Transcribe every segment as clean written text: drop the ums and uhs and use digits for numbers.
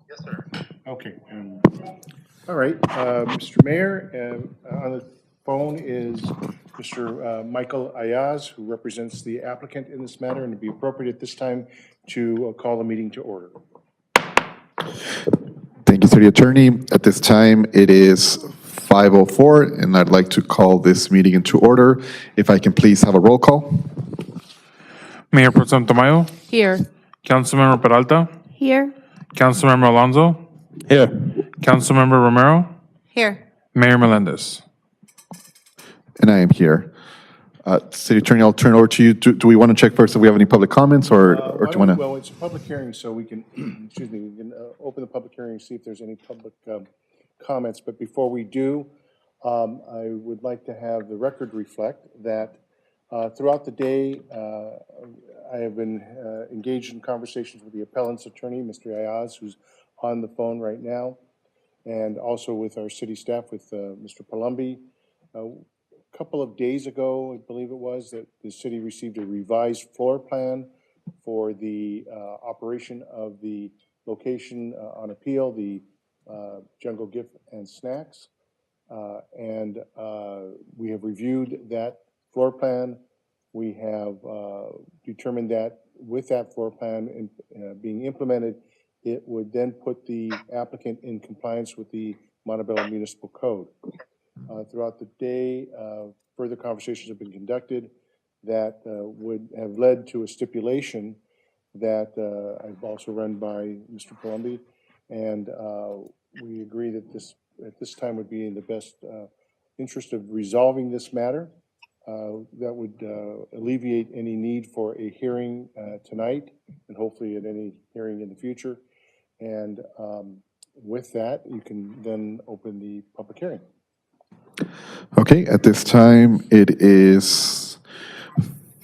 Yes, sir. Okay. All right, Mr. Mayor, on the phone is Mr. Michael Ayaz, who represents the applicant in this matter, and it'd be appropriate at this time to call the meeting to order. Thank you, City Attorney. At this time, it is 5:04, and I'd like to call this meeting into order. If I can please have a roll call. Mayor Pro Tem Tamayo, Here. Councilmember Peralta, Here. Councilmember Alonso, Here. Councilmember Romero, Here. Mayor Melendez. And I am here. City Attorney, I'll turn it over to you. Do we want to check first if we have any public comments, or do you want to? Well, it's a public hearing, so we can, excuse me, we can open the public hearing and see if there's any public comments. But before we do, I would like to have the record reflect that throughout the day, I have been engaged in conversations with the appellant's attorney, Mr. Ayaz, who's on the phone right now, and also with our city staff, with Mr. Palumbi. A couple of days ago, I believe it was, that the city received a revised floor plan for the operation of the location on appeal, the Jungle Gift and Snacks. And we have reviewed that floor plan. We have determined that with that floor plan being implemented, it would then put the applicant in compliance with the Montebello Municipal Code. Throughout the day, further conversations have been conducted that would have led to a stipulation that I've also run by Mr. Palumbi, and we agree that this at this time would be in the best interest of resolving this matter. That would alleviate any need for a hearing tonight, and hopefully at any hearing in the future. And with that, you can then open the public hearing. Okay, at this time, it is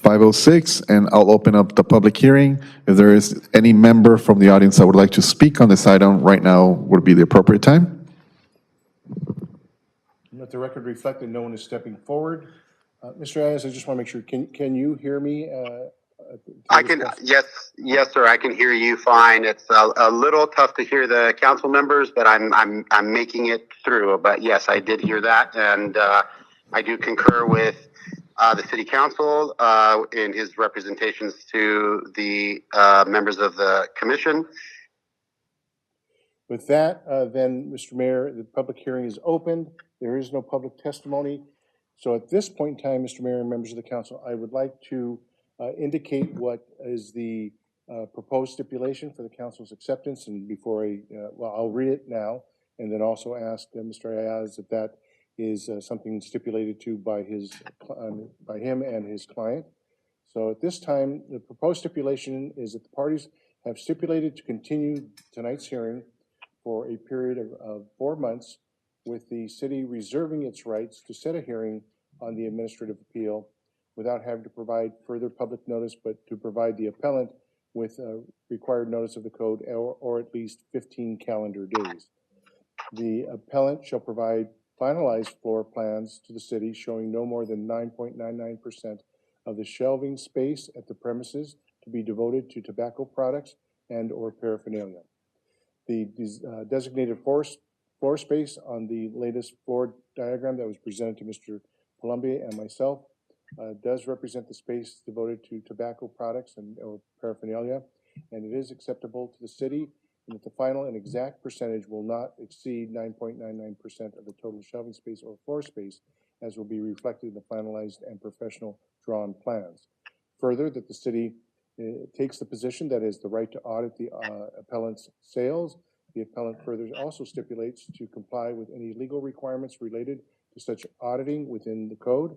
5:06, and I'll open up the public hearing. If there is any member from the audience that would like to speak on this item, right now would be the appropriate time. Let the record reflect that no one is stepping forward. Mr. Ayaz, I just want to make sure, can you hear me? I can, yes, sir. I can hear you fine. It's a little tough to hear the council members, but I'm making it through. But yes, I did hear that, and I do concur with the city council in his representations to the members of the commission. With that, then, Mr. Mayor, the public hearing is opened. There is no public testimony. So at this point in time, Mr. Mayor and members of the council, I would like to indicate what is the proposed stipulation for the council's acceptance. And before well, I'll read it now, and then also ask Mr. Ayaz if that is something stipulated to by him and his client. So at this time, the proposed stipulation is that the parties have stipulated to continue tonight's hearing for a period of 4 months, with the city reserving its rights to set a hearing on the administrative appeal without having to provide further public notice, but to provide the appellant with required notice of the code, or at least 15 calendar days. The appellant shall provide finalized floor plans to the city showing no more than 9.99% of the shelving space at the premises to be devoted to tobacco products and or paraphernalia. The designated floor space on the latest floor diagram that was presented to Mr. Palumbi and myself does represent the space devoted to tobacco products and or paraphernalia, and it is acceptable to the city, and that the final and exact percentage will not exceed 9.99% of the total shelving space or floor space, as will be reflected in the finalized and professional drawn plans. Further, that the city takes the position that is the right to audit the appellant's sales. The appellant further also stipulates to comply with any legal requirements related to such auditing within the code.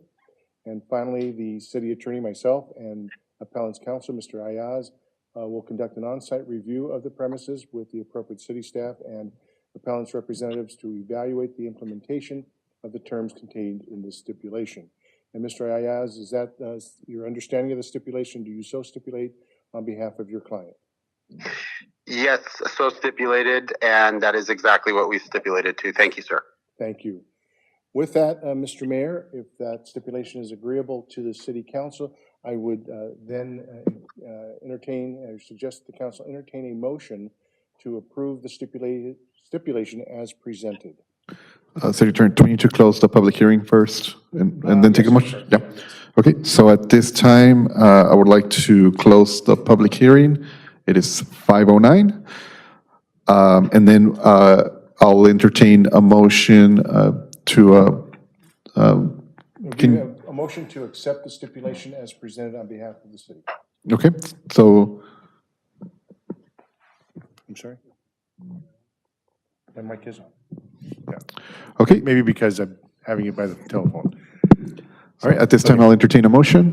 And finally, the city attorney, myself, and appellant's counsel, Mr. Ayaz, will conduct an on-site review of the premises with the appropriate city staff and appellant's representatives to evaluate the implementation of the terms contained in this stipulation. And Mr. Ayaz, is that your understanding of the stipulation? Do you so stipulate on behalf of your client? Yes, so stipulated, and that is exactly what we stipulated to. Thank you, sir. Thank you. With that, Mr. Mayor, if that stipulation is agreeable to the city council, I would then entertain, or suggest the council entertain a motion to approve the stipulation as presented. City Attorney, do we need to close the public hearing first and then take a Yes, motion? sir. Yeah. Okay, so at this time, I would like to close the public hearing. It is 5:09. And then I'll entertain a motion to, Give a motion to accept the stipulation as presented on behalf of the city. okay, so, I'm sorry? My mic is on. Yeah. okay, Maybe because I'm having it by the telephone. all right, at this time, I'll entertain a motion.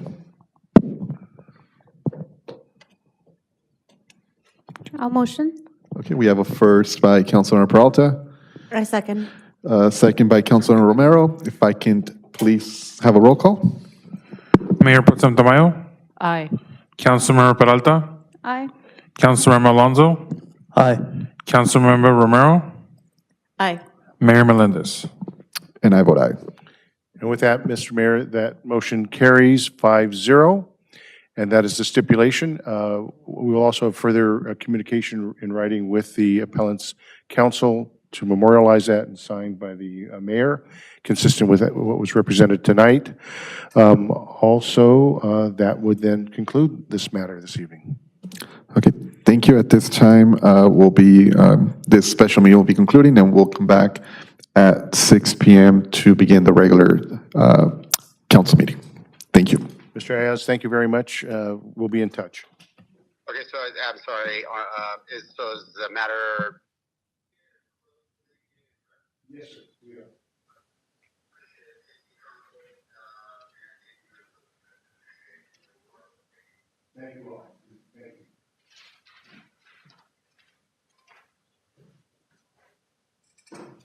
I'll motion. Okay, we have a first by Councilor Peralta, I second. second by Councilor Romero. If I can please have a roll call? Mayor Pro Tem Tamayo, Aye. Councilmember Peralta, Aye. Councilmember Alonso, Aye. Councilmember Romero, Aye. Mayor Melendez. And I vote aye. And with that, Mr. Mayor, that motion carries 5-0, and that is the stipulation. We will also have further communication in writing with the appellant's counsel to memorialize that and signed by the mayor, consistent with what was represented tonight. Also, that would then conclude this matter this evening. Okay, thank you. At this time, this special meeting will be concluding, and we'll come back at 6 p.m. to begin the regular council meeting. Thank you. Mr. Ayaz, thank you very much. We'll be in touch. Okay, so I'm sorry, is the matter? Yes, sir. We are. Thank you all. Thank you.